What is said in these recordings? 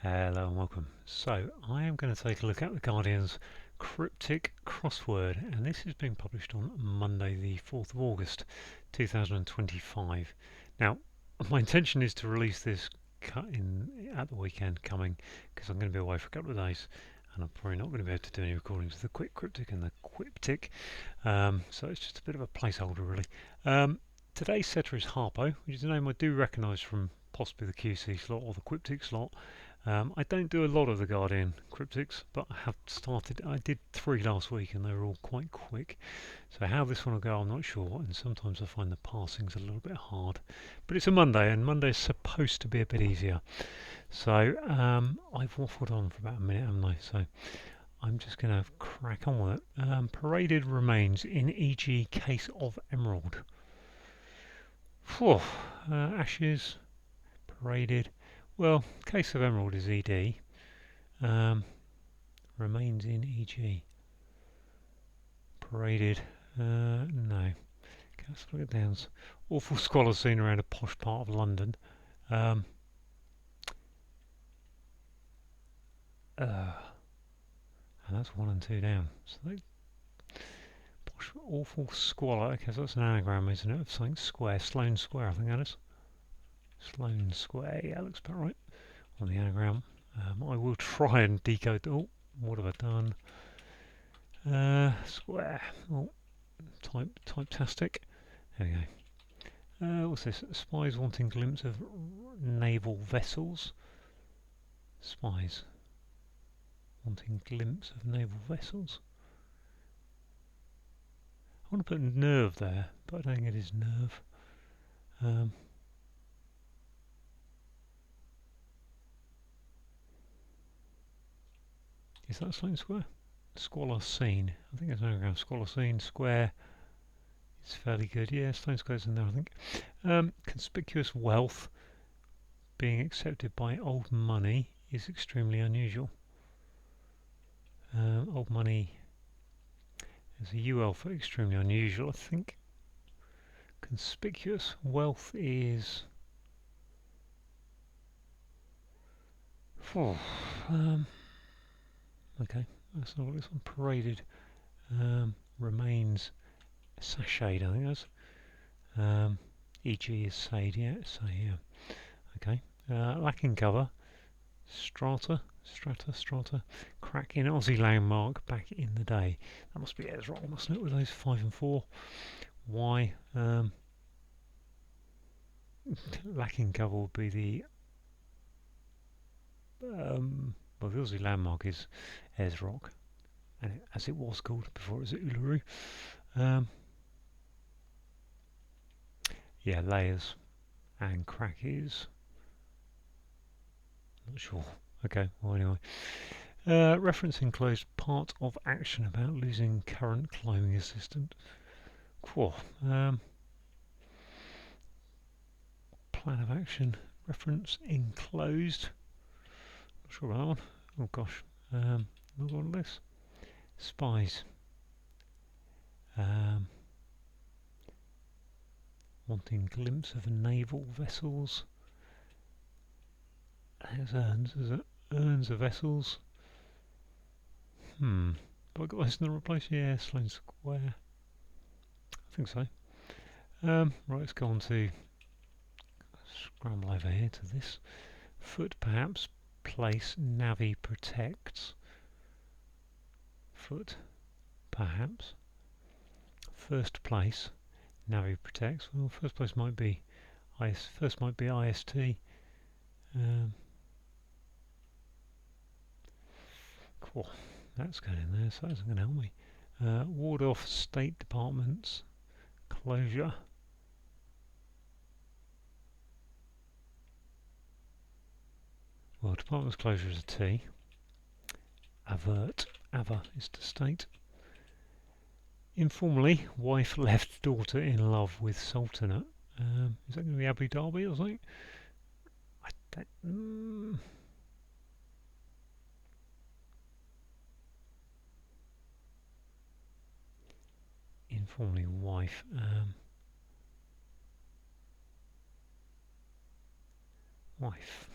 Hello and welcome. So I am going to take a look at the Guardian's Cryptic crossword, and this is being published on Monday the 4th of August 2025. Now my intention is to release this cut in at the weekend coming, because I'm going to be away for a couple of days and I'm probably not going to be able to do any recordings of the quick cryptic and the quiptic, so it's just a bit of a placeholder really. Today's setter is Harpo, which is a name I do recognise from possibly the QC slot or the quiptic slot. I don't do a lot of the Guardian cryptics, but I have started. I did 3 last week and they were all quite quick. So how this one will go, I'm not sure. And sometimes I find the parsing's a little bit hard. But it's a Monday, and Monday's supposed to be a bit easier. So I've waffled on for about a minute, haven't I? So I'm just going to crack on with it. Paraded remains in e.g. case of emerald. Phew, ashes, paraded. Well, case of emerald is ED. Remains in EG. Paraded. No. Okay, let's look at downs. Awful squalor seen around a posh part of London. And that's 1 and 2 down. So they, posh, awful squalor. Okay, so that's an anagram, isn't it? Of something square. Sloane Square, I think that is. Sloane Square. Yeah, looks about right on the anagram. I will try and decode. Oh, what have I done? Square. Oh, typetastic. There we go. What's this? Spies wanting glimpse of naval vessels. Spies wanting glimpse of naval vessels. I want to put nerve there, but I don't think it is nerve. Is that Sloane Square? Squalor scene. I think it's an anagram. Squalor scene. Square. It's fairly good. Yeah, Sloane Square's in there, I think. Conspicuous wealth being accepted by old money is extremely unusual. Old money is a UL for extremely unusual, I think. Conspicuous wealth is. Oh, okay, that's not what this one. Paraded remains sashayed, I think that's. E.g. is sayed, yeah, say, yeah. Okay. Lacking cover. Strata. Crack in Aussie landmark back in the day. That must be Ezra, mustn't it, with those 5 and 4. Why? Lacking cover would be the. Well, the Aussie landmark is Ezrock, and as it was called before it was Uluru. Yeah, layers and crack is. Not sure. Okay, well, anyway. Reference enclosed part of action about losing current climbing assistant. Cool. Plan of action. Reference enclosed. Not sure about that one. Oh gosh. Another one of this. Spies. Wanting glimpse of naval vessels. There's urns, is it? Urns of vessels. Have I got this in the right place? Yeah, Sloane Square. I think so. Right, let's go on to scramble over here to this. Foot perhaps. Place Navi protects. Foot perhaps. First place Navi protects. Well, first place might be first might be IST. Cool. That's going in there, so that's going to help me. Ward off State Department's closure. Well, Department's closure is a T. Avert. Ava is to state. Informally, wife left daughter in love with Sultanate. Is that going to be Abu Dhabi or something? Informally, wife. Wife.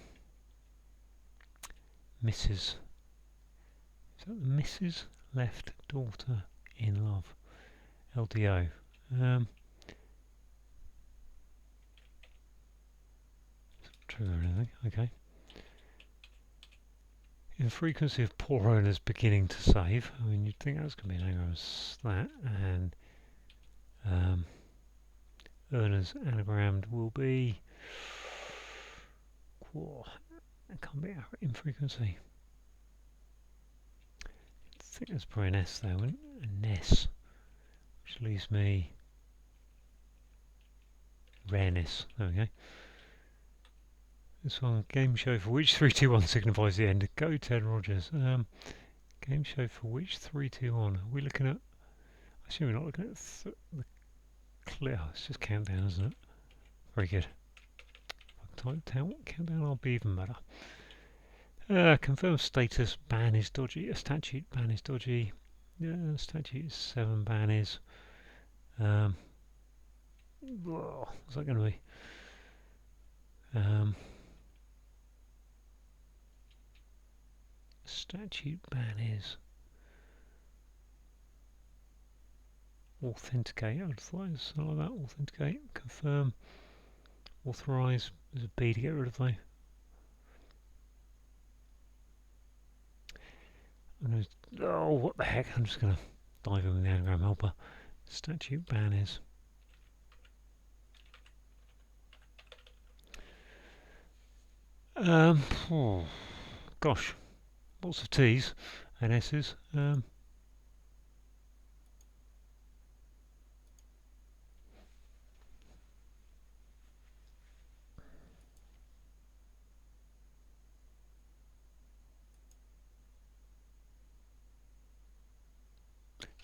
Mrs. Is that the Mrs. left daughter in love? LDO. True or anything? Okay. Infrequency of poor owners beginning to save. I mean, you'd think that's going to be an anagram of that, and earners anagrammed will be. Whoa, that can't be infrequency. I think that's probably an S there, wouldn't it? A NES, which leaves me rareness. There we go. This one, game show for which 321 signifies the end. Go Ted Rogers. Game show for which 321? Are we looking at? I assume we're not looking at the clear. It's just countdown, isn't it? Very good. If I can type countdown, I'll be even better. Confirm status. Ban is dodgy. A statute ban is dodgy. Yeah, statute is 7. Ban is. What's that going to be? Statute ban is authenticate. I would have thought it was something like that. Authenticate, confirm, authorize. There's a B to get rid of though. Oh, what the heck? I'm just going to dive in with the anagram helper. Statute ban is. Oh, gosh, lots of T's and S's.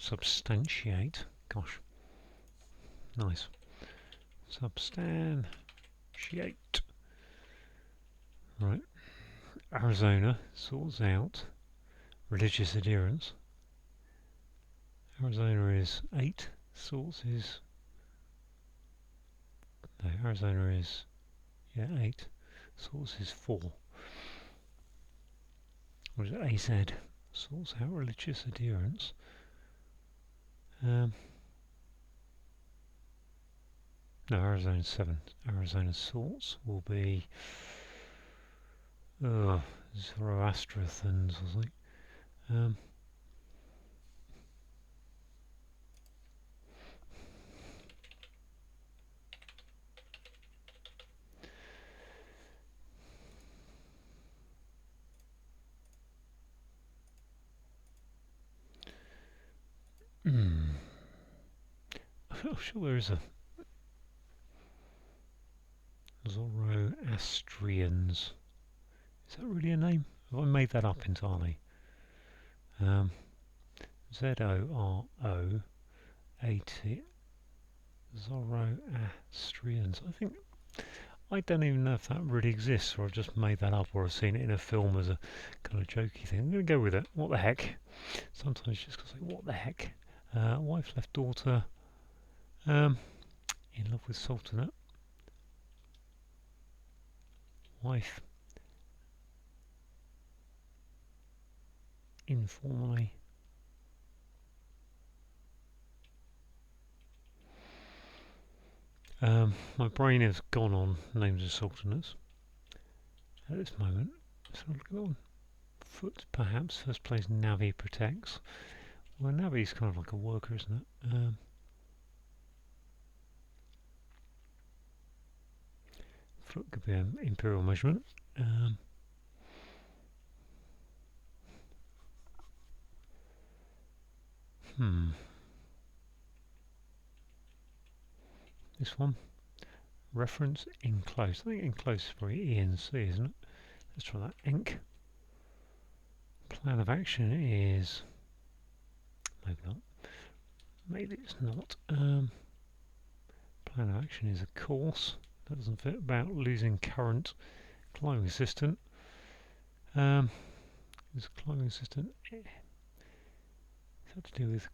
Substantiate. Gosh, nice. Substantiate. Right. Arizona sorts out religious adherence. Arizona is 8. Sorts is. No, Arizona is. Yeah, 8. Sorts is 4. What is it? AZ. Sorts out religious adherence. No, Arizona 7. Arizona sorts will be Zoroastrians or something. I'm sure there is a Zoroastrians. Is that really a name? Have I made that up entirely? Z-O-R-O-A-T Zoroastrians. I don't even know if that really exists, or I've just made that up, or I've seen it in a film as a kind of jokey thing. I'm going to go with it. What the heck? Sometimes you just got to say, what the heck? Wife left daughter. In love with Sultanate. Wife. Informally. My brain has gone on names of sultanates at this moment. So look at that one. Foot, perhaps. First place, Navi protects. Well, Navi's kind of like a worker, isn't it? Foot could be an imperial measurement. This one. Reference enclosed. I think enclosed is probably E and C, isn't it? Let's try that. Enc. Plan of action is. Maybe not. Maybe it's not. Plan of action is a course. That doesn't fit. About losing current. Climbing assistant. Is climbing assistant. Is that to do with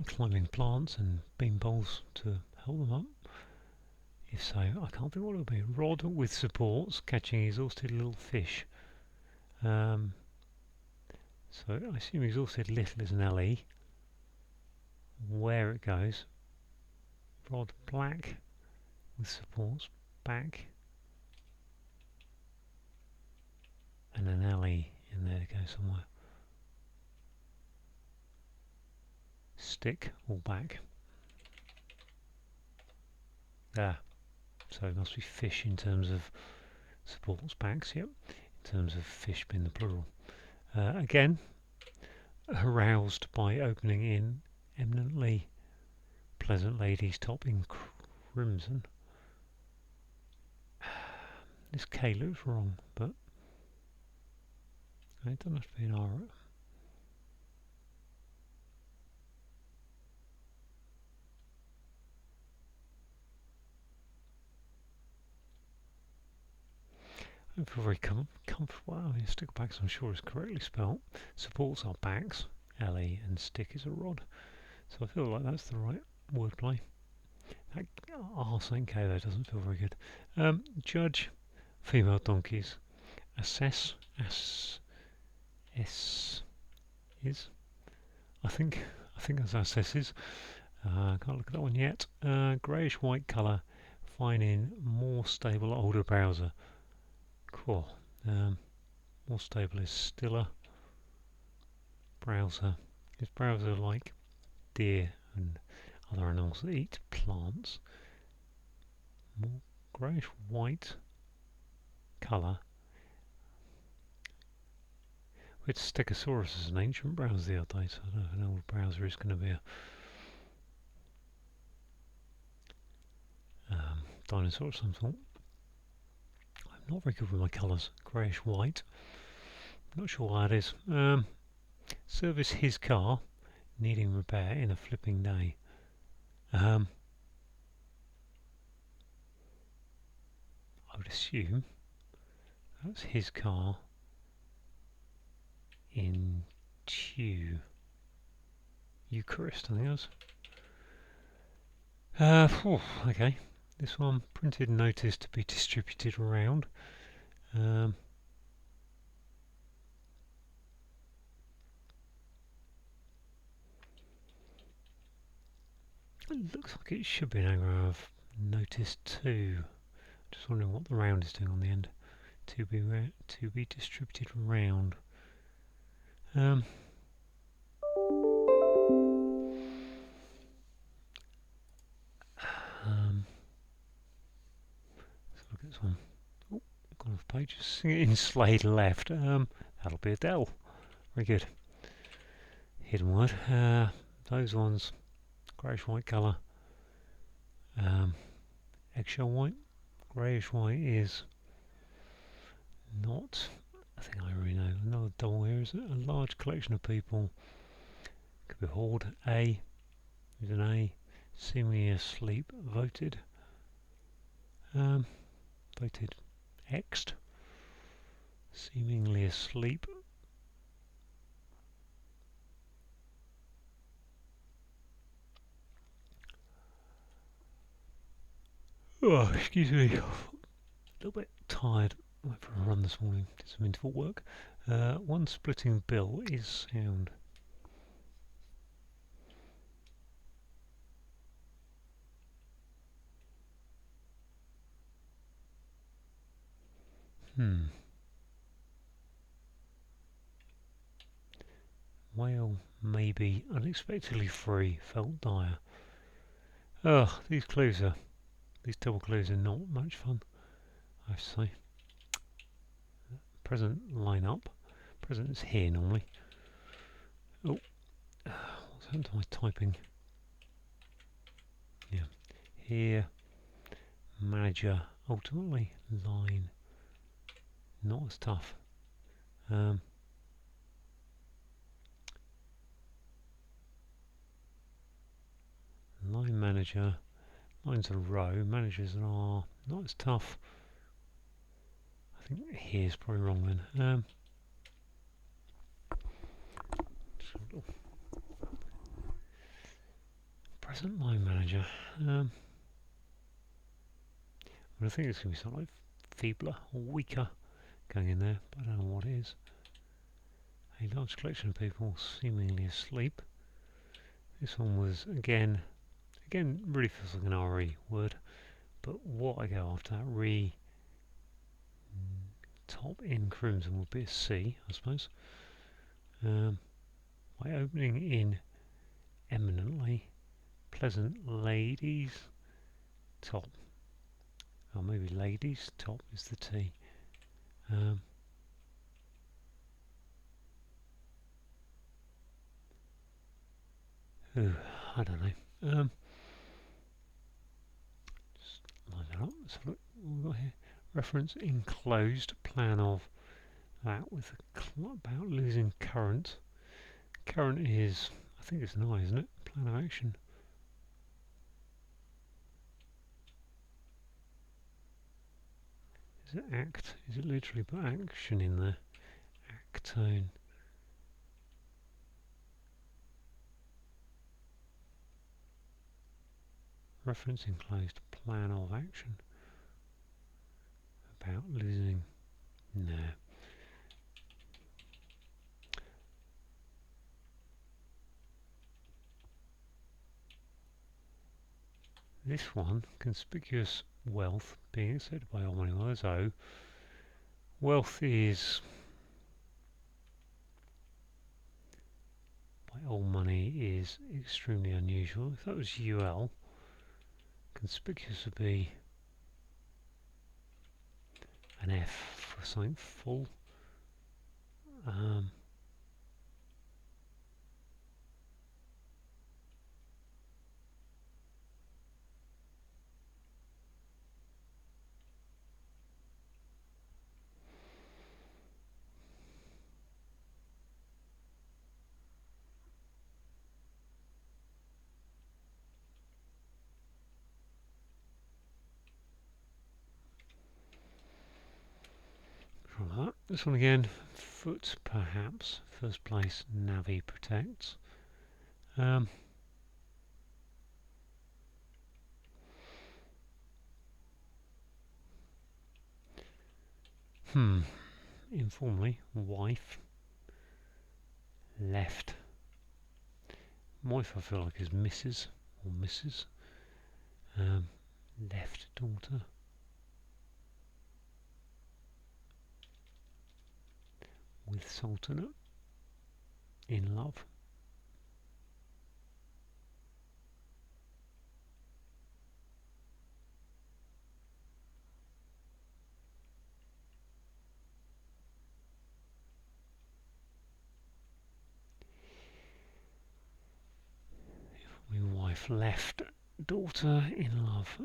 climbing plants and bean poles to hold them up? If so, I can't think what it would be. Rod with supports, catching exhausted little fish. So I assume exhausted little is an LE. Where it goes, rod black with supports back, and an LE in there to go somewhere. Stick all back. There. So it must be fish in terms of supports backs, yep. In terms of fish being the plural. Again, aroused by opening in eminently pleasant ladies top in crimson. This K looks wrong, but it doesn't have to be an R. I don't feel very comfortable. I mean, sticklebacks I'm sure is correctly spelt. Supports are backs, LE, and stick is a rod. So I feel like that's the right wordplay. That R-K though doesn't feel very good. Judge, female donkeys. Assess, S is. I think that's assesses. Can't look at that one yet. Greyish white colour, fine in more stable older browser. Cool. More stable is stiller. Browser. Is browser like deer and other animals that eat plants? More greyish white colour. We had Stegosaurus as an ancient browser the other day, so I don't know if an old browser is going to be a dinosaur of some sort. I'm not very good with my colours. Greyish white. Not sure why that is. Service his car, needing repair in a flipping day. I would assume that's his car in Eucharist, I think it was. Okay. This one, printed notice to be distributed around. It looks like it should be an anagram of notice to. Just wondering what the round is doing on the end. To be distributed around. Let's look at this one. Oh, gone off page. Sing it in Slade left. That'll be Adele. Very good. Hidden word. Those ones. Greyish white colour. Eggshell white. Greyish white is not a thing I really know. Another double here is a large collection of people. Could be horde. A is an A. Seemingly asleep. Voted. Voted. X'd. Seemingly asleep. Oh, excuse me. A little bit tired. Went for a run this morning. Did some interval work. One splitting bill is sound. Whale may be unexpectedly free. Felt dire. Ugh, these double clues are not much fun, I have to say. Present line up. Present is here normally. Oh, what's happened to my typing? Yeah, here. Manager. Ultimately, line. Not as tough. Line manager. Line's a row. Manager's an R. Not as tough. I think here's probably wrong then. Present line manager. I think it's going to be something like feebler or weaker. going in there, but I don't know what it is. A large collection of people seemingly asleep. This one was again really feels like an RE word, but what I go after that top in crimson would be a C, I suppose. By opening in eminently pleasant ladies top. Or maybe ladies top is the T. I don't know. Just line that up. Let's have a look what we've got here. Reference enclosed plan of that with about losing current. Current is, I think it's an I, isn't it? Plan of action. Is it act? Is it literally put action in there? Actone. Reference enclosed plan of action. About losing. No. This one, conspicuous wealth being accepted by all money holders. Oh, wealth is by all money is extremely unusual. If that was UL, conspicuous would be an F for something full. This one again, foot perhaps, first place, Navi protects. Informally, wife, left. Wife I feel like is Mrs. or Mrs. Left daughter. With sultanate. In love. My wife left daughter in love.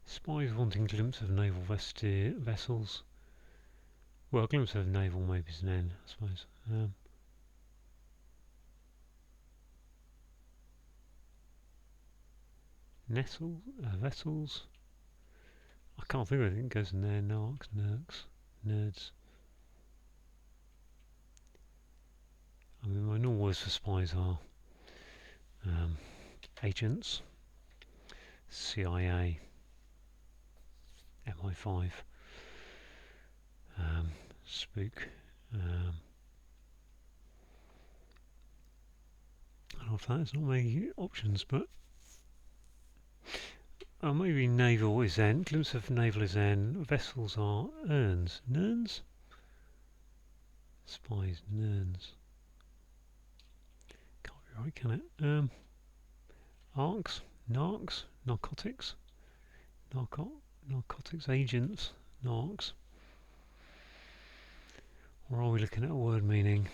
Spies wanting glimpse of naval vessels. Well, a glimpse of naval maybe is an N, I suppose. Vessels. I can't think of anything that goes in there. Narcs, nerds. I mean, my normal words for spies are agents, CIA, MI5, spook. And after that, it's not many options, but maybe naval is N. Glimpse of naval is N. Vessels are urns. Nerns? Spies, nerns. Can't be right, can it? Arcs, narcs, narcotics, narcotics agents, narcs. Or are we looking at a word meaning?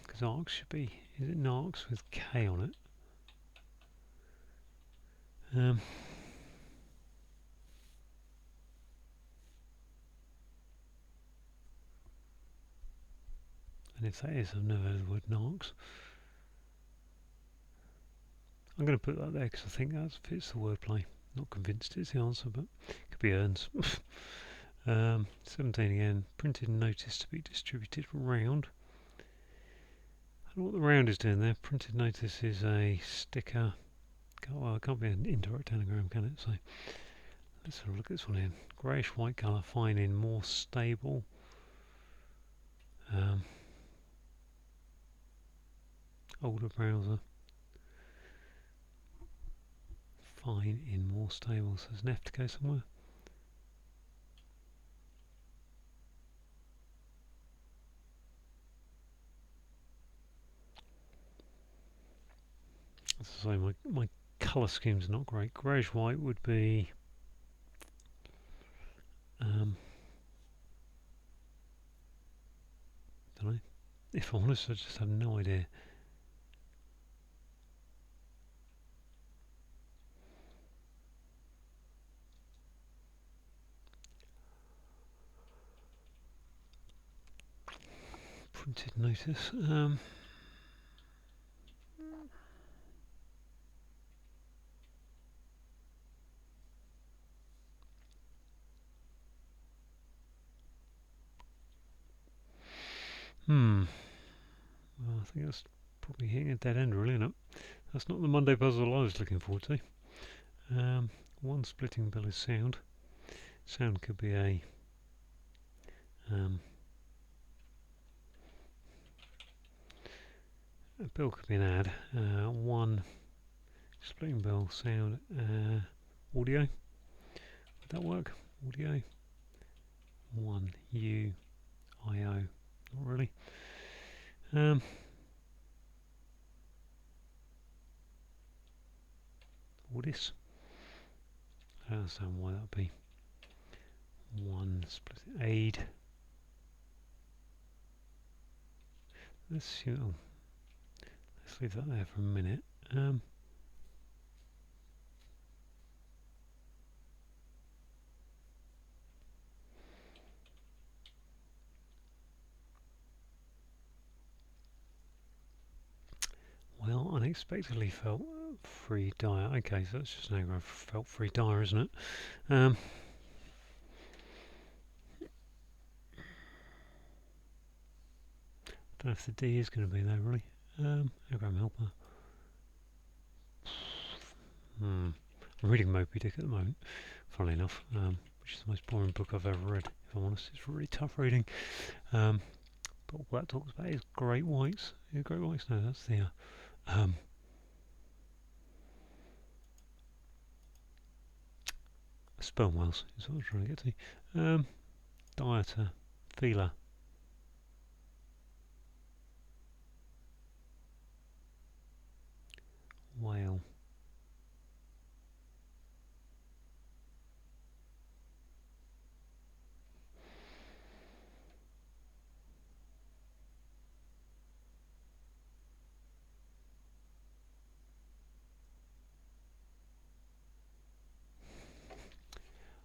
Because arcs should be, is it narcs with K on it? And if that is, I've never heard the word narcs. I'm going to put that there because I think that fits the wordplay. Not convinced it's the answer, but it could be urns. 17 again. Printed notice to be distributed round. I don't know what the round is doing there. Printed notice is a sticker. Well, it can't be an indirect anagram, can it? So let's have a look at this one here. Greyish white colour, fine in, more stable. Older browser. Fine in, more stable. So there's an F to go somewhere. As I say, my colour scheme's not great. Greyish white would be don't know. If I'm honest, I just have no idea. Printed notice. Well, I think that's probably hitting a dead end, really, isn't it? That's not the Monday puzzle I was looking forward to. One splitting bill is sound. Sound could be a bill could be an ad. One splitting bill sound audio. Would that work? Audio. One U I O. Not really. This. I don't understand why that would be. One split aid. Let's leave that there for a minute. Well, unexpectedly felt free dire. Okay, so that's just an anagram for felt free dire, isn't it? Don't know if the D is going to be there, really. Anagram helper. I'm reading Moby Dick at the moment, funnily enough, which is the most boring book I've ever read, if I'm honest. It's really tough reading. But what that talks about is great whites. Yeah, great whites, no, that's the sperm whales is what I was trying to get to. Dieter, feeler. Whale.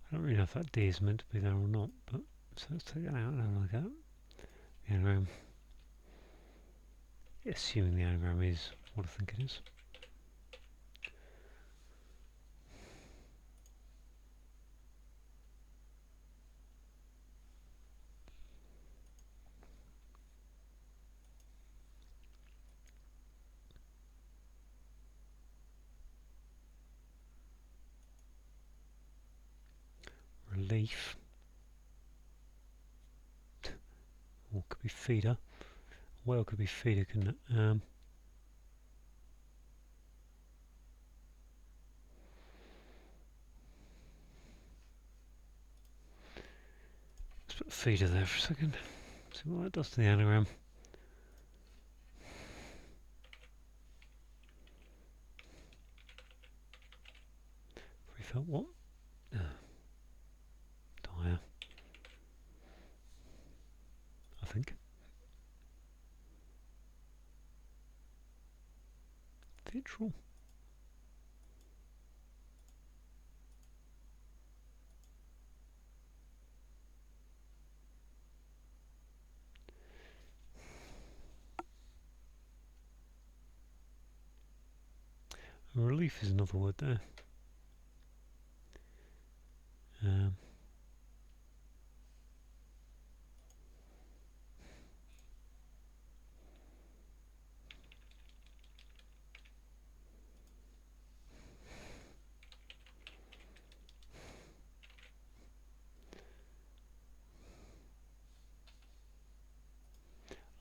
I don't really know if that D is meant to be there or not, but so let's take that out and have a look at the anagram. Assuming the anagram is what I think it is. Relief. Or could be feeder. Whale could be feeder, couldn't it? Let's put feeder there for a second. See what that does to the anagram. We felt what? Dire. I think. Vitral. Relief is another word there.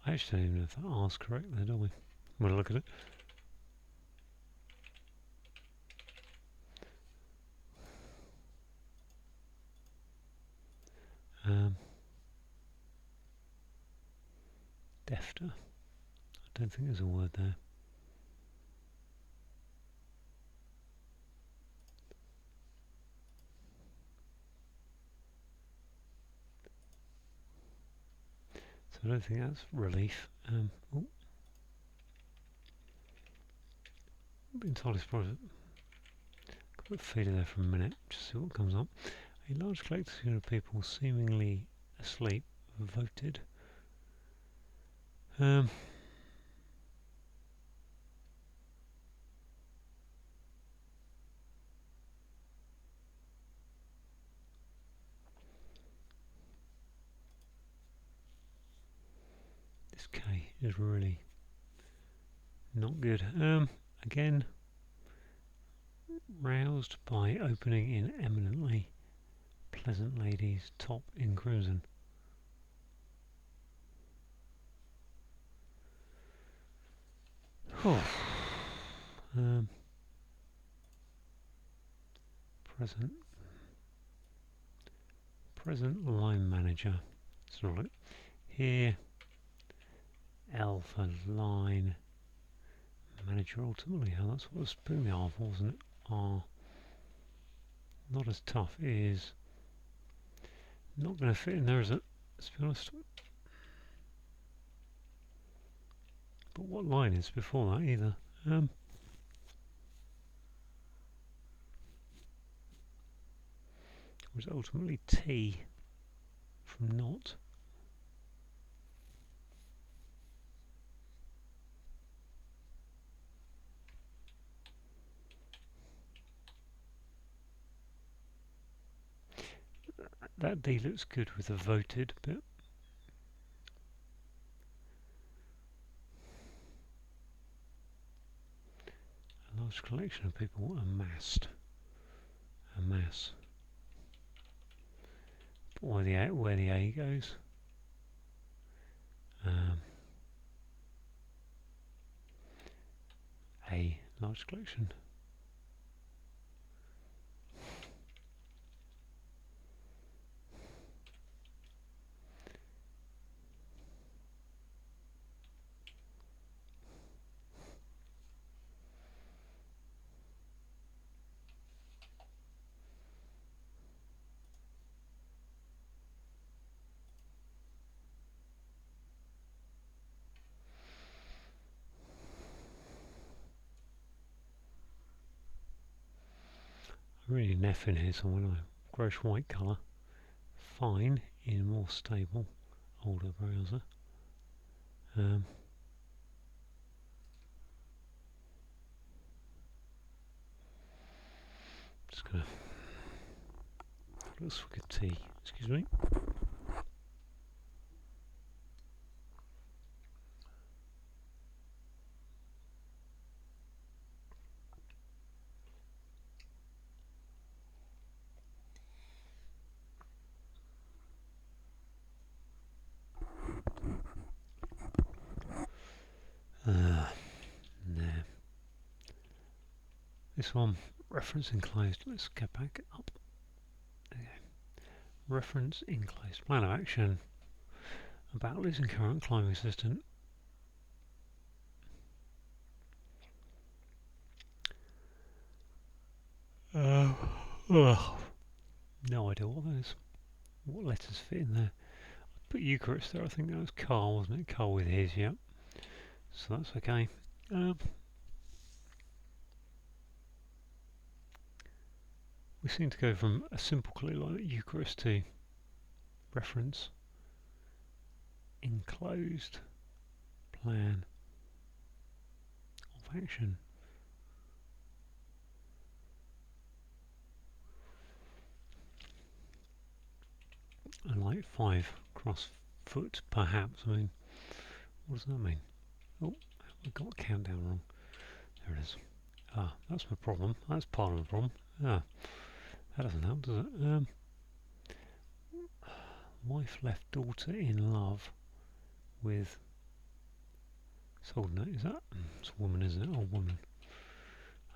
I actually don't even know if that R's correct there, do we? We'll look at it. Defter. I don't think there's a word there. So I don't think that's relief. Oh, I've been told it's probably got a feeder there for a minute, just see what comes up. A large collection of people seemingly asleep voted. This K is really not good. Again, roused by opening in eminently pleasant ladies, top in crimson. Present line manager. So look here. L for line manager. Ultimately, that's what I was putting the R for, wasn't it? R. Not as tough is not going to fit in there, is it? Let's be honest. But what line is before that either? Was ultimately T from not. That D looks good with the voted bit. A large collection of people amassed. Amass. But where the A goes. A large collection. Really neff in here somewhere. Gross white colour. Fine in more stable, older browser. Just gonna let's look at T. Excuse me. There. This one, reference enclosed. Let's get back up. Okay. Reference enclosed. Plan of action. About losing current climbing assistant. No idea what that is. What letters fit in there? I put Eucharist there. I think that was Carl, wasn't it? Carl with his, yeah. So that's okay. We seem to go from a simple clue like Eucharist to reference enclosed plan of action. And like 5 cross foot perhaps. I mean, what does that mean? Oh, I got the countdown wrong. There it is. Ah, that's my problem. That's part of the problem. Ah, that doesn't help, does it? Wife left daughter in love with Subordinate, is that? It's a woman, isn't it? Oh, woman.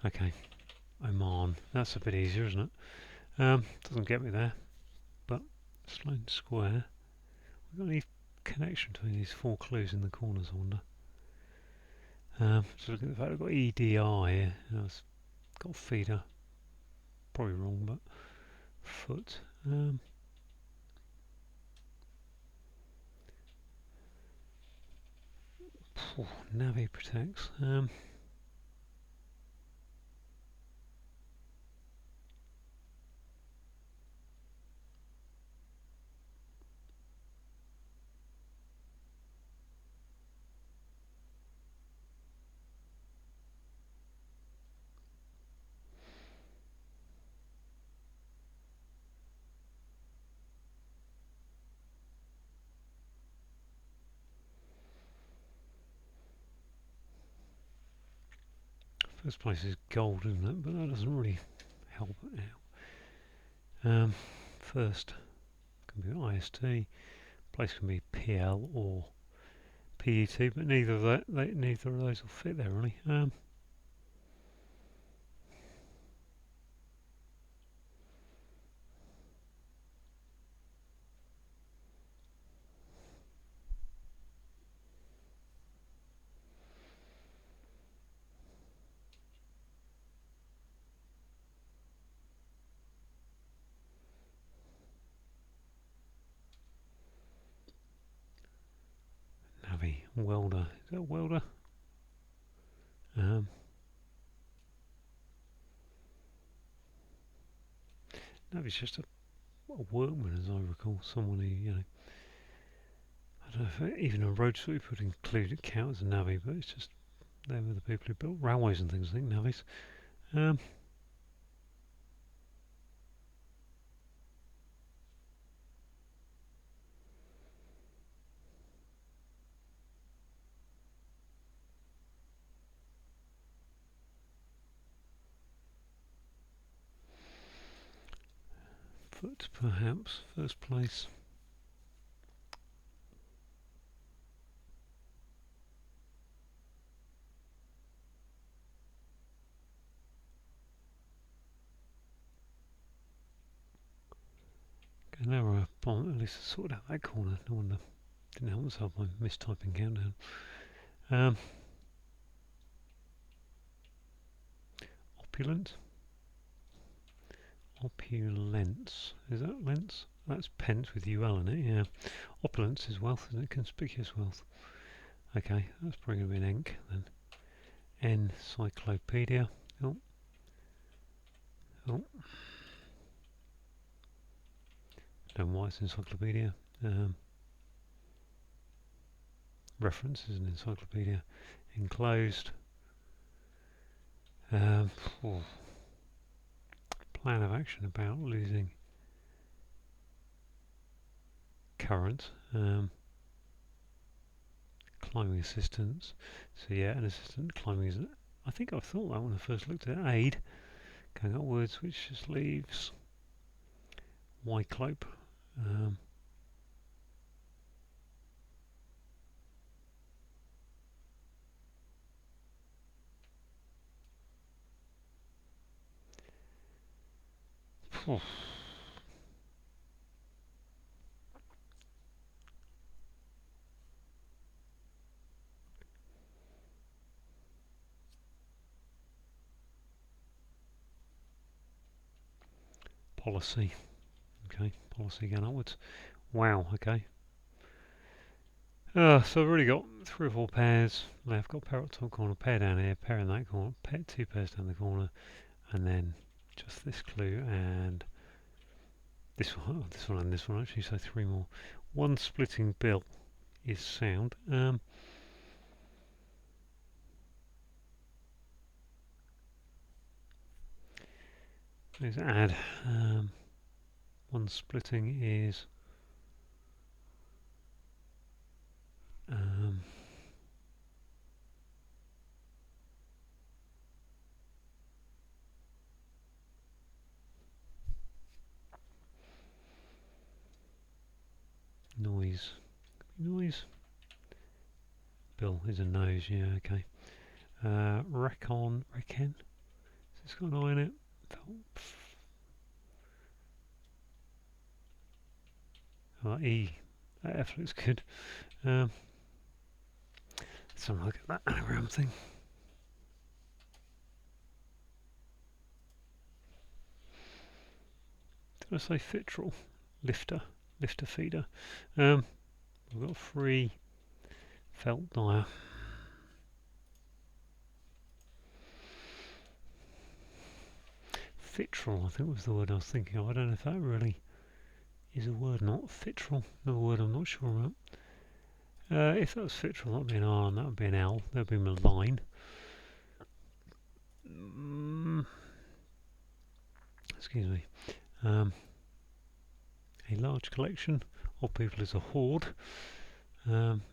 Okay. Oman. That's a bit easier, isn't it? Doesn't get me there, but Sloane Square. We've got any connection between these four clues in the corners, I wonder. Just looking at the fact I've got EDI here. It's got feeder. Probably wrong, but foot. Navi protects. First place is gold, isn't it? But that doesn't really help it out. First can be IST. Place can be PL or PET, but neither of those will fit there really. Navi welder. Is that a welder? Navi's just a workman, as I recall. Someone who, I don't know if even a road sweeper would include it count as a navvy, but it's just they were the people who built railways and things. I think navvies. Foot, perhaps first place. Okay, now we're up on, at least sorted out that corner. No wonder didn't help myself by mistyping countdown. Opulent. Opulence. Is that lens? That's pence with UL in it, yeah. Opulence is wealth, isn't it? Conspicuous wealth. Okay, that's probably going to be an enc then. Encyclopedia. Oh. Don't know why it's encyclopedia. Reference is an encyclopedia. Enclosed. Plan of action about losing current. Climbing assistance. So yeah, an assistant climbing is. I think I thought that when I first looked at aid. Going upwards, which just leaves Wyclope. Policy. Okay, policy going upwards. Wow, okay. So I've already got 3 or 4 pairs left. Got a pair up top corner, pair down here, pair in that corner, pair, 2 pairs down the corner, and then just this clue and this one, this one and this one actually, so 3 more. One splitting bill is sound. Let's add. One splitting is noise. bill is a nose, yeah, okay. Recon, Recon? Has this got an I in it? Oh, E. That F looks good. Let's have a look at that anagram thing. Did I say fitral? Lifter feeder. We've got free felt dire. Fitral, I think was the word I was thinking of. I don't know if that really is a word, not fitral. Another word I'm not sure about. If that was fitral, that would be an R and that would be an L. That would be malign. Excuse me. A large collection of people is a horde.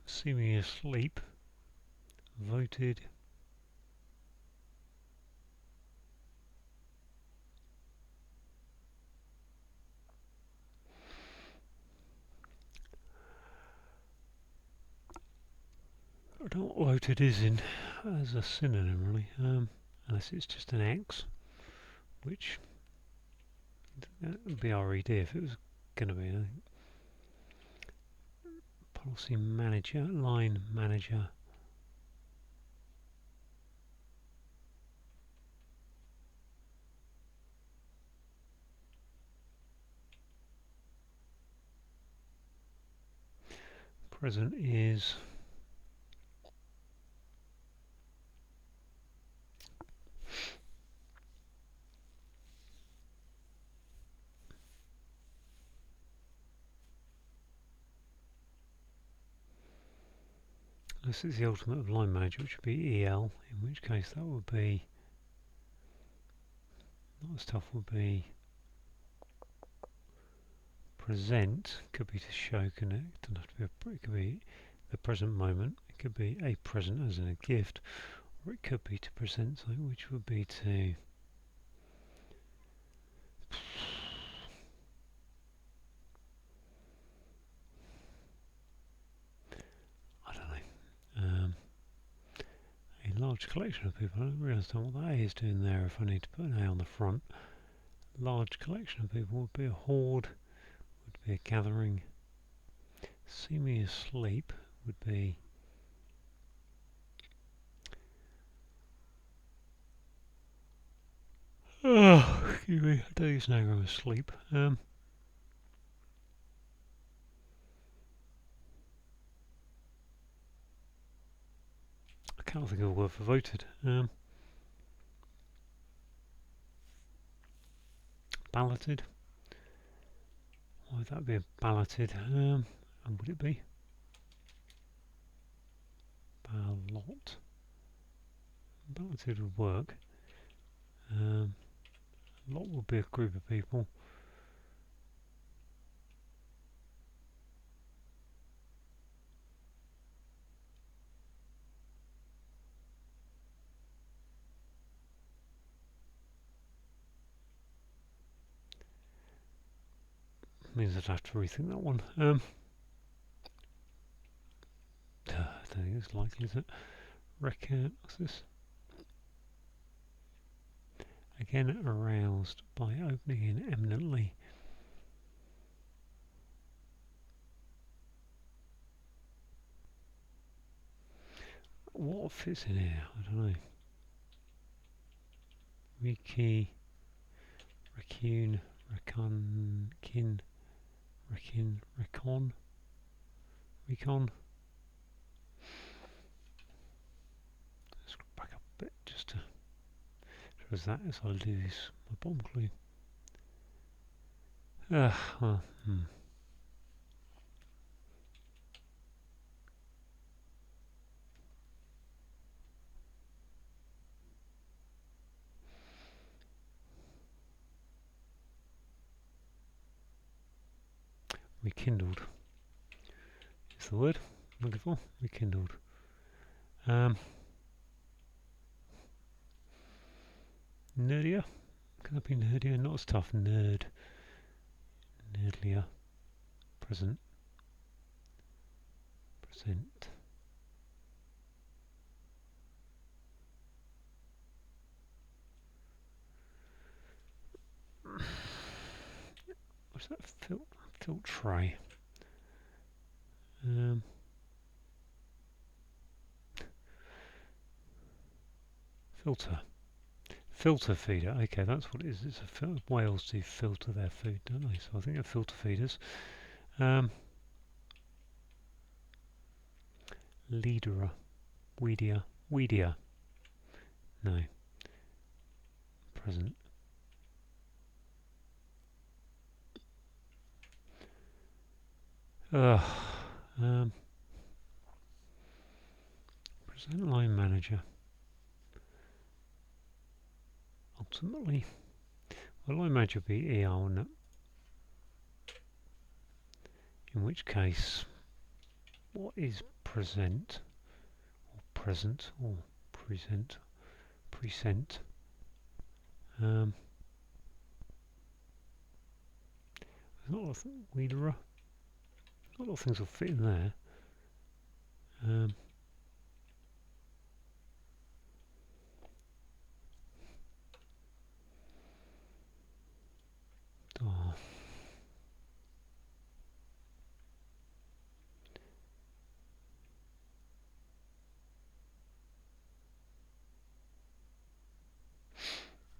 Seemingly asleep. Voted. I don't know what voted is in as a synonym really, unless it's just an X, which would be RED if it was going to be anything. Policy manager, line manager. Present is this is the ultimate of line manager, which would be EL, in which case that would be, that stuff would be present, could be to show, can it? It doesn't have to be it could be the present moment, it could be a present as in a gift, or it could be to present something, which would be to a large collection of people. I don't really understand what that A is doing there if I need to put an A on the front. Large collection of people would be a horde, would be a gathering. See me asleep would be excuse me, I don't use an anagram of sleep. I can't think of a word for voted. Balloted. Why would that be a balloted? And would it be? Ballot. Balloted would work. Lot would be a group of people. Means I'd have to rethink that one. I don't think it's likely, is it? What's this? Again aroused by opening in eminently. What fits in here? I don't know. Reki, Recune, Recon, Kin, Rekin, Recon, Recon. Let's go back up a bit just to show us that as I lose my bomb clue. Rekindled is the word I'm looking for. Rekindled. Nerdier? Can that be nerdier? Not as tough. Nerd. Nerdlier. Present. Present. what's that? Filtre. Filter. Filter feeder. Okay, that's what it is. It's a whales do filter their food, don't they? So I think they're filter feeders. Leaderer. Weedier. No. Present. Present line manager. Ultimately, well, line manager would be ER, wouldn't it? In which case, what is present, or present, or present? There's not a lot of leaderer. A lot of things will fit in there. Oh.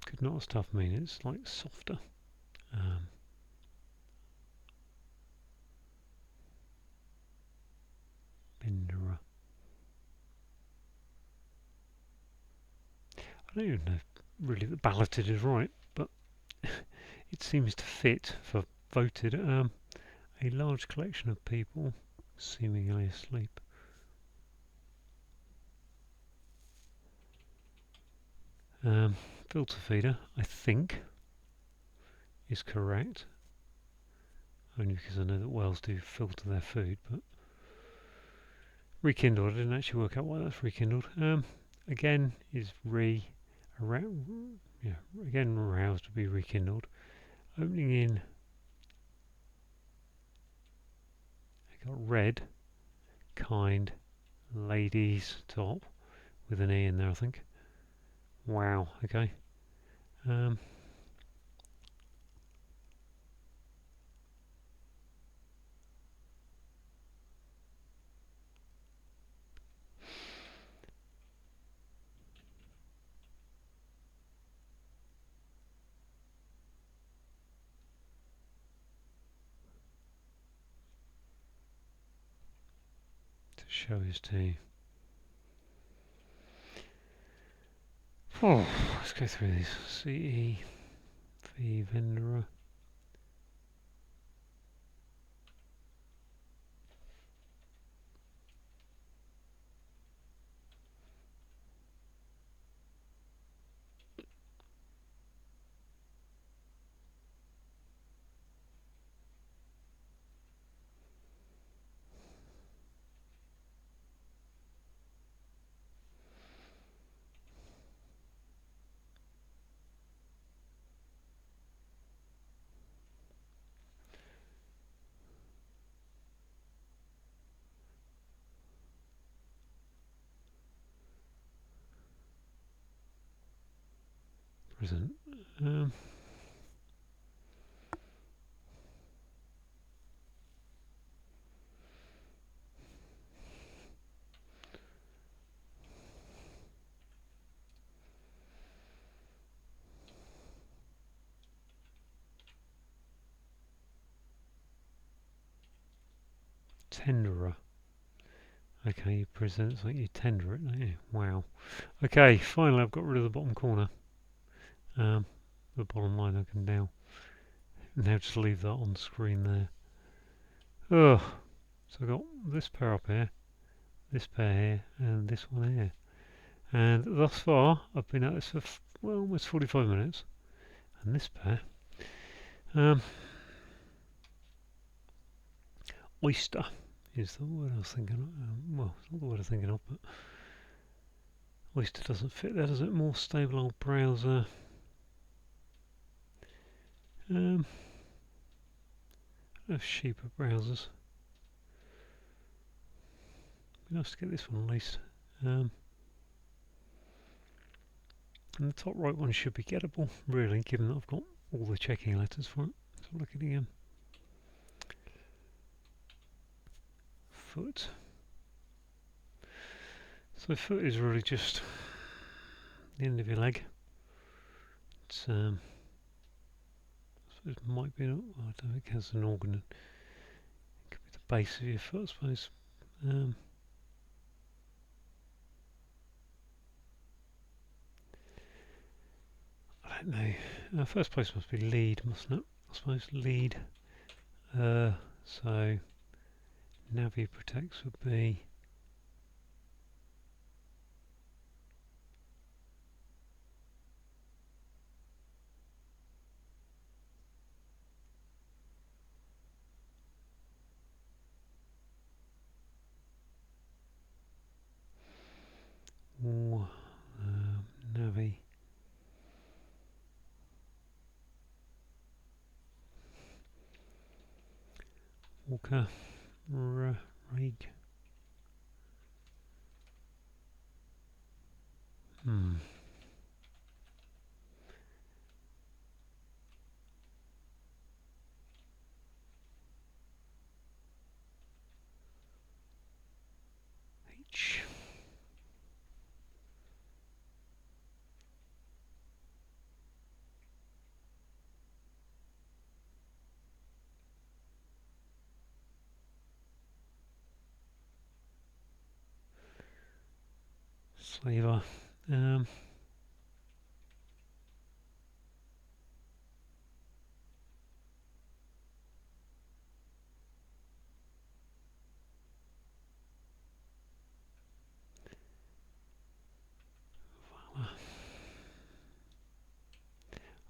Could not stuff mean it's like softer. Benderer. I don't even know if really the balloted is right, but it seems to fit for voted. A large collection of people seemingly asleep. Filter feeder, I think, is correct. Only because I know that whales do filter their food, but rekindled, I didn't actually work out why that's rekindled. Again is again aroused to be rekindled. Opening in, I got red, kind, ladies top, with an E in there I think. Wow, okay. To show his teeth. Oh, let's go through these. CE, V, Venderer. Present. Tenderer. Okay, you present like you tender it, don't you? Wow. Okay, finally I've got rid of the bottom corner. The bottom line I can now just leave that on screen there. Ugh. So I've got this pair up here, this pair here, and this one here. And thus far I've been at this for well almost 45 minutes. And this pair. Oyster is the word I was thinking of. Well, it's not the word I was thinking of, but Oyster doesn't fit there, does it? More stable old browser. I don't know if sheep are browsers. Be nice to get this one at least. And the top right one should be gettable, really, given that I've got all the checking letters for it. So look at it again. foot. So foot is really just the end of your leg. It's I suppose it might be. I don't think it has an organ. It could be the base of your foot, I suppose. I don't know. First place must be lead, mustn't it? I suppose lead. So Navi protects would be Navi. Walker, Rake. H. Slaver.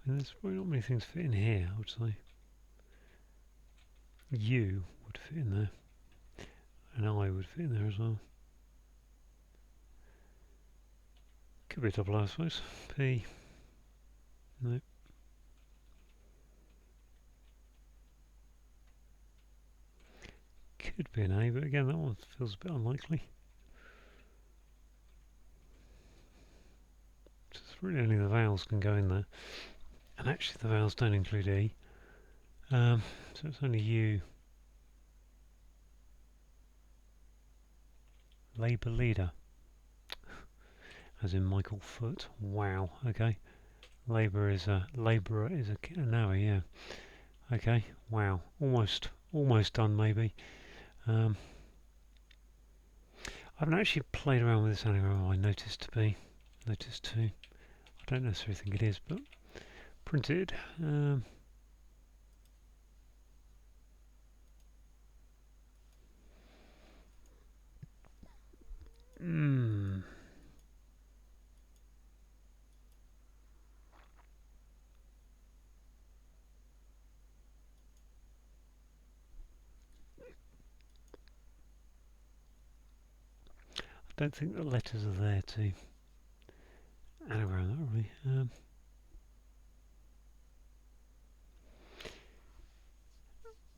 There's probably not many things fit in here, I would say. U would fit in there, and I would fit in there as well. Could be a double I suppose. P. No. Could be an A, but again, that one feels a bit unlikely. So it's really only the vowels can go in there, and actually the vowels don't include E. So it's only U. Labour leader, as in Michael Foot. Wow. Okay. Labourer is a no, yeah. Okay. Wow. Almost done maybe. I haven't actually played around with this anagram. I noticed to be noticed to. I don't necessarily think it is, but printed. I don't think the letters are there to anagram that really.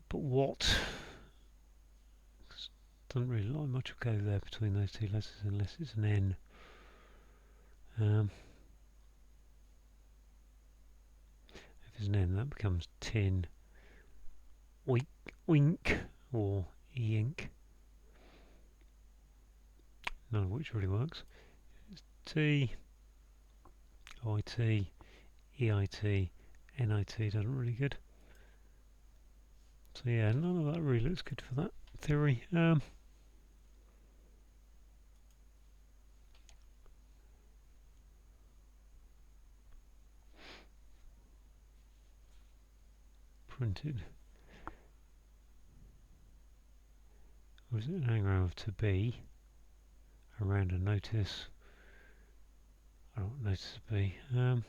But what? Doesn't really like much of go there between those two letters unless it's an N. If it's an N, that becomes tin, oink, or e-ink. None of which really works. It's T, OIT, EIT, NIT doesn't really good. So yeah, none of that really looks good for that theory. Printed. Or is it an anagram of to be? Around a notice. I don't want notice to be. And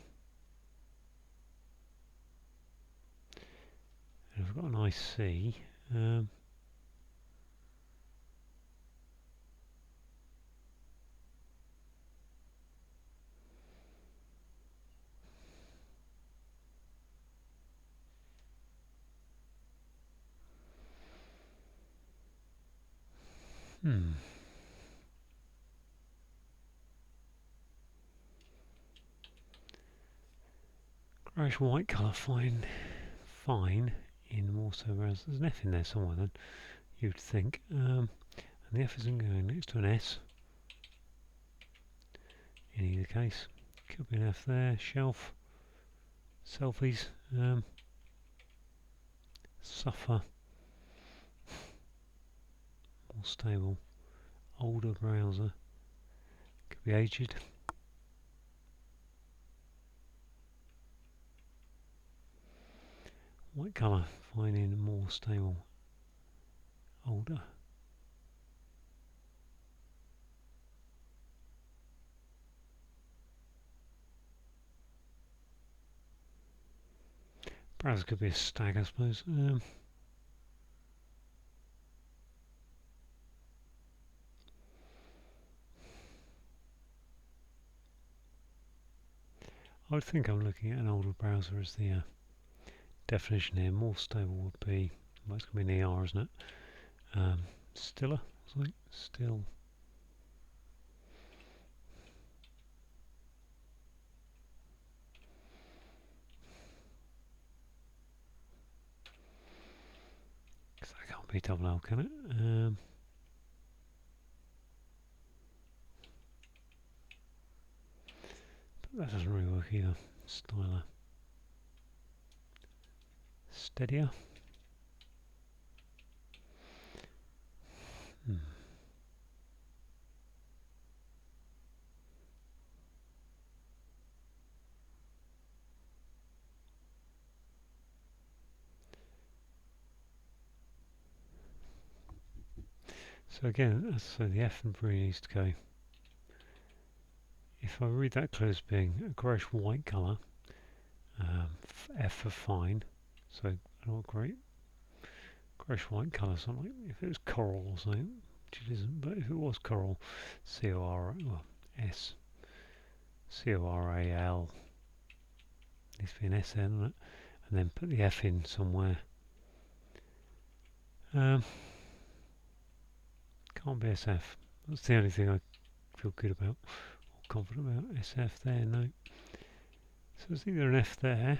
I've got an IC. Greyish white colour, fine in Warsaw, whereas there's an F in there somewhere then, you'd think. and the F isn't going next to an S in either case. Could be an F there. Shelf, selfies, suffer, more stable, older browser, could be aged. White colour, finding more stable, older. Browser could be a stag, I suppose. I would think I'm looking at an older browser as the definition here. More stable would be, well, it's going to be an ER, isn't it? Stiller, something, still. Because that can't be double L, can it? But that doesn't really work either. Styler. Steadier. So again, so the F and B needs to go. If I read that clue as being a greyish white colour, F for fine, so not great. Greyish white colour, something like if it was coral or something, which it isn't, but if it was coral, C-O-R, well, S, C-O-R-A-L, needs to be an S there, doesn't it? And then put the F in somewhere. Can't be SF. That's the only thing I feel good about, or confident about. SF there, no. So there's either an F there.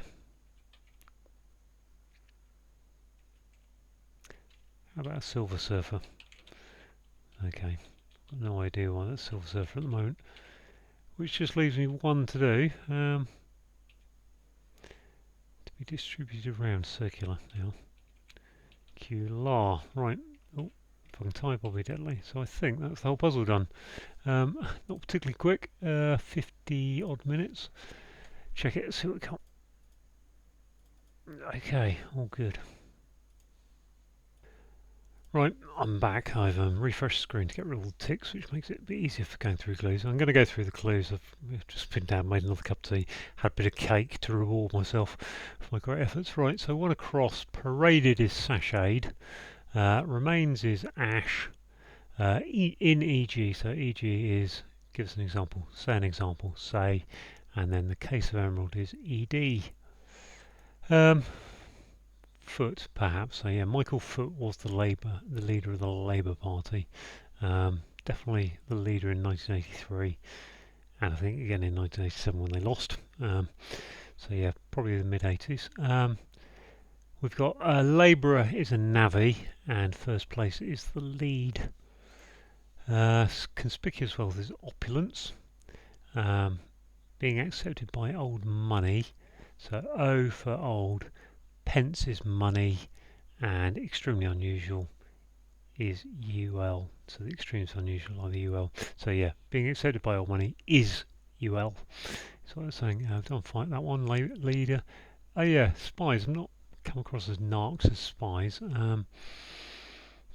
How about a Silver Surfer? Okay, got no idea why that's Silver Surfer at the moment. Which just leaves me one to do. To be distributed around, circular now. Q-lar, right. Oh, if I can type, I'll be deadly. So I think that's the whole puzzle done. Not particularly quick, 50 odd minutes. Check it, see what we got. Okay, all good. Right, I'm back. I've refreshed the screen to get rid of all the ticks, which makes it a bit easier for going through clues. I'm going to go through the clues. I've just been down, made another cup of tea, had a bit of cake to reward myself for my great efforts. Right, so one across. Paraded is sashayed. Remains is ash. In EG, so EG is, give us an example, say an example, say, and then the case of emerald is ED. Foot, perhaps. So yeah, Michael Foot was the leader of the Labour Party. Definitely the leader in 1983, and I think again in 1987 when they lost. So yeah, probably the mid 80s. We've got Labourer is a navvy, and first place is the lead. Conspicuous wealth is opulence. Being accepted by old money. So O for old. Pence is money, and extremely unusual is UL. So the extreme is unusual are the UL. So yeah, being accepted by old money is UL. So I was saying, don't fight that one, leader. Oh yeah, spies. I'm not come across as narcs as spies. So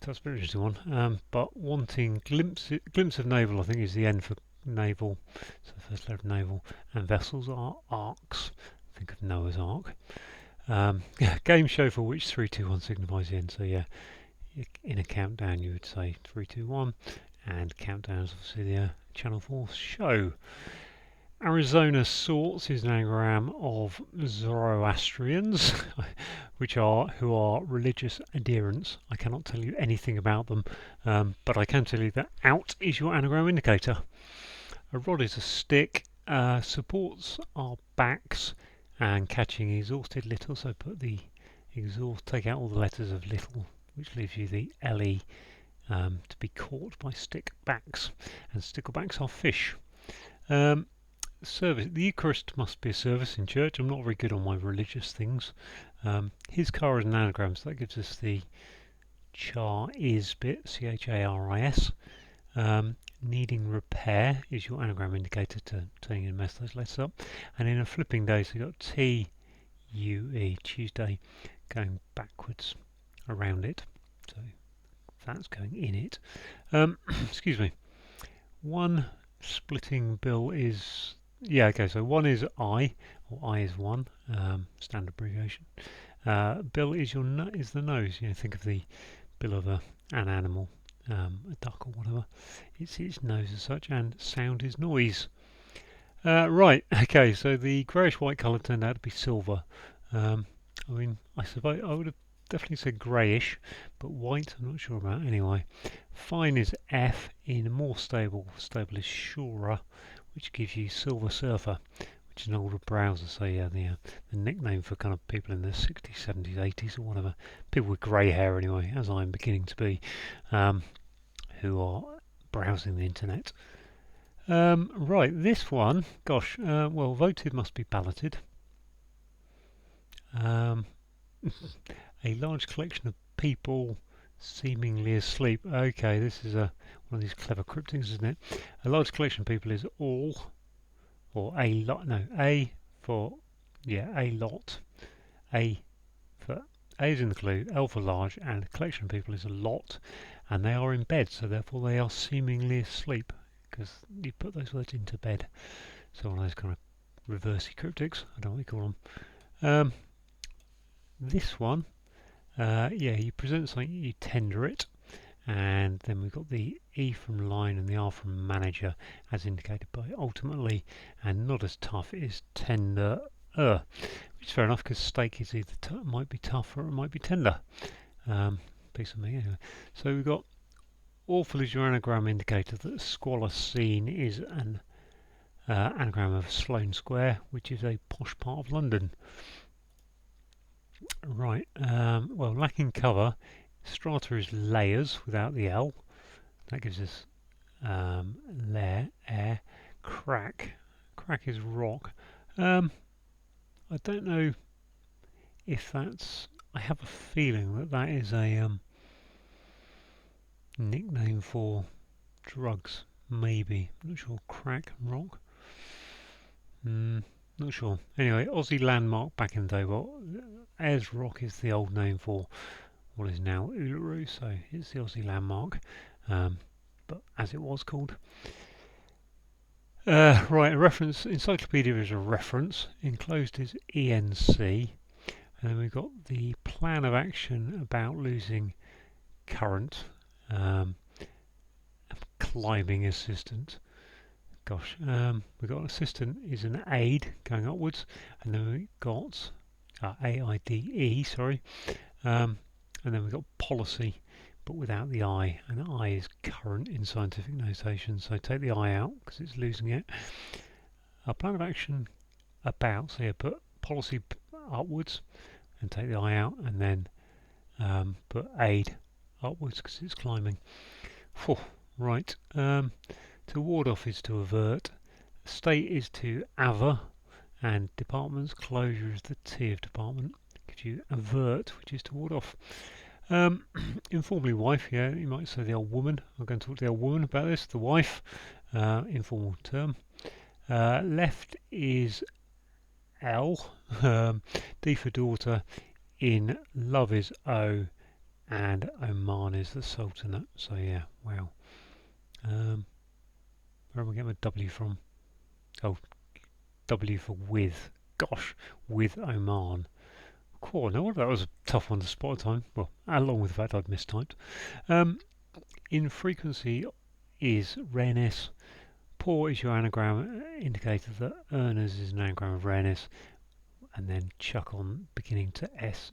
that's a very interesting one. But wanting glimpse of naval, I think, is the N for naval. So the first letter of naval, and vessels are arcs. Think of Noah's Ark. Game show for which 3, 2, 1 signifies the end. So yeah, in a countdown you would say 3, 2, 1, and countdown is obviously the Channel 4 show. Arizona sorts is an anagram of Zoroastrians, who are religious adherents. I cannot tell you anything about them, but I can tell you that out is your anagram indicator. A rod is a stick. Supports are backs. And catching exhausted little, so put the exhaust, take out all the letters of little, which leaves you the LE to be caught by stickbacks, and sticklebacks are fish. Um, Service. The Eucharist must be a service in church. I'm not very good on my religious things. His car is an anagram, so that gives us the char is bit, charis. Needing repair is your anagram indicator to turning and mess those letters up. And in a flipping day, so you've got TUE, Tuesday, going backwards around it. So that's going in it. Excuse me. One splitting bill is... Yeah, okay, so one is I, or I is one, standard abbreviation. Bill is is the nose. You know, think of the bill of an animal, a duck or whatever. It's its nose as such, and sound is noise. Right, okay, so the greyish-white colour turned out to be silver. I mean, I suppose I would have definitely said greyish, but white I'm not sure about. Anyway, fine is F, in more stable. Stable is surer, which gives you Silver Surfer, which is an older browser. So yeah, the nickname for kind of people in the 60s, 70s, 80s or whatever. People with grey hair anyway, as I'm beginning to be, who are browsing the internet. Right, this one, gosh, well, voted must be balloted. A large collection of people seemingly asleep. Okay, this is one of these clever cryptics, isn't it? A large collection of people is all, or a lot. No, a for a lot. A for A is in the clue. L for large, and a collection of people is a lot, and they are in bed, so therefore they are seemingly asleep because you put those words into bed. So one of those kind of reversey cryptics. I don't know what you call them. This one. You present something, you tender it, and then we've got the E from line and the R from manager, as indicated by ultimately, and not as tough is tender, which is fair enough because steak is either might be tough or it might be tender. Piece of meat anyway. So we've got awful is your anagram indicator that squalor scene is an anagram of Sloane Square, which is a posh part of London. Right, well, lacking cover, strata is layers without the L. That gives us layer, air, crack. Crack is rock. I don't know if that's... I have a feeling that that is a nickname for drugs, maybe. I'm not sure. Crack and rock? Not sure. Anyway, Aussie landmark back in the day. Well, Ayers Rock is the old name for what is now Uluru, so it's the Aussie landmark, but as it was called. Right, a reference. Encyclopedia is a reference. Enclosed is ENC, and then we've got the plan of action about losing current. Climbing assistant. Gosh, we've got assistant is an aid going upwards, and then we've got AIDE, sorry, and then we've got policy, but without the I, and I is current in scientific notation, so take the I out because it's losing it. Our plan of action about, so yeah, put policy upwards and take the I out, and then put aid upwards because it's climbing. Whew, right. To ward off is to avert, state is to aver, and department's closure is the T of department. Gives you avert, which is to ward off. Informally wife, yeah, you might say the old woman. I'm going to talk to the old woman about this, the wife, informal term. Left is L, D for daughter, in love is O, and Oman is the Sultanate. So yeah, wow. Where am I getting my W from? Oh, W for with. Gosh, with Oman. Cool, no wonder that was a tough one to spot at the time. Well, along with the fact I'd mistyped. In frequency is rareness. Poor is your anagram indicator that earners is an anagram of rareness. And then chuck on beginning to S.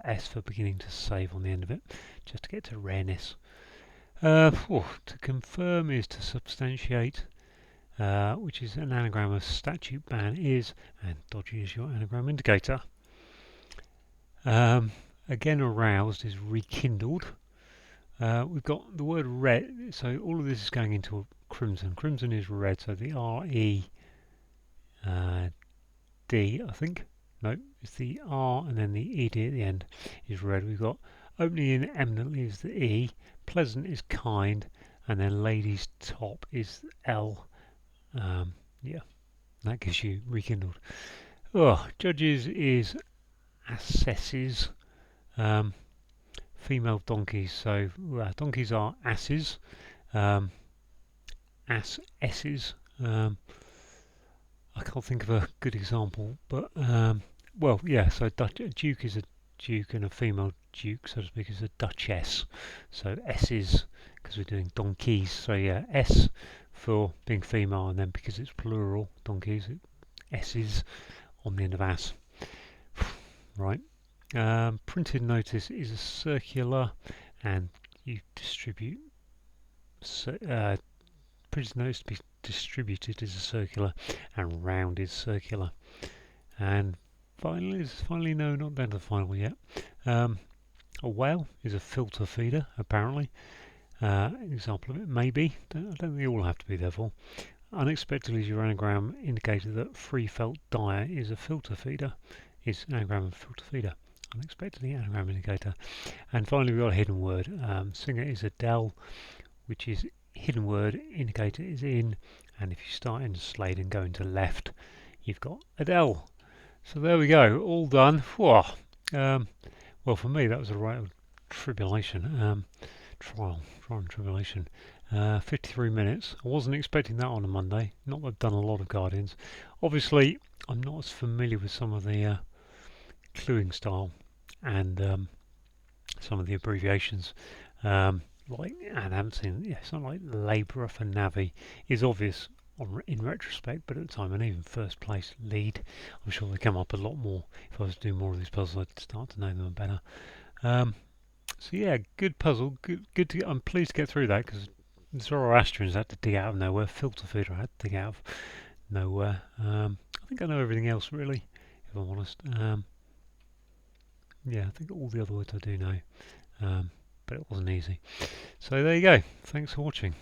S for beginning to save on the end of it, just to get to rareness. To confirm is to substantiate, which is an anagram of statute ban is, and dodgy is your anagram indicator. Again, aroused is rekindled. We've got the word red, so all of this is going into crimson. Crimson is red, so the R-E D, I think. No, it's the R and then the ED at the end is red. We've got opening in eminently is the E, pleasant is kind, and then ladies top is L. Yeah, that gives you rekindled. Oh, judges is assesses. Female donkeys, so donkeys are asses. Asses. I can't think of a good example, but well, yeah. So a duke is a duke, and a female duke, so to speak, is a duchess. So S's because we're doing donkeys. So yeah, S for being female, and then because it's plural, donkeys, S's on the end of ass. Right. Printed notice is a circular, and you distribute. Printed notice to be distributed is a circular, and round is circular. And finally, no, not down to the final yet. A whale is a filter feeder, apparently. An example of it, maybe. I don't think they all have to be therefore. Unexpectedly, is your anagram indicated that free felt dye is a filter feeder. Is anagram and filter feeder. Unexpectedly, anagram indicator. And finally, we've got a hidden word. Singer is Adele, which is hidden word indicator is in, and if you start in Slade and go into left, you've got Adele. So there we go, all done. Whoa. Well, for me, that was a right tribulation. Trial and tribulation. 53 minutes. I wasn't expecting that on a Monday. Not that I've done a lot of Guardians. Obviously, I'm not as familiar with some of the cluing style and some of the abbreviations. Like, and I haven't seen, yeah, it's not like labourer for Navi is obvious in retrospect, but at the time, and even first place lead, I'm sure they come up a lot more. If I was to do more of these puzzles, I'd start to know them better. So yeah, good puzzle, good to. I'm pleased to get through that because Zoroastrians had to dig out of nowhere. Filter feeder I had to dig out of nowhere. I think I know everything else really, if I'm honest. Yeah, I think all the other words I do know, but it wasn't easy. So there you go. Thanks for watching.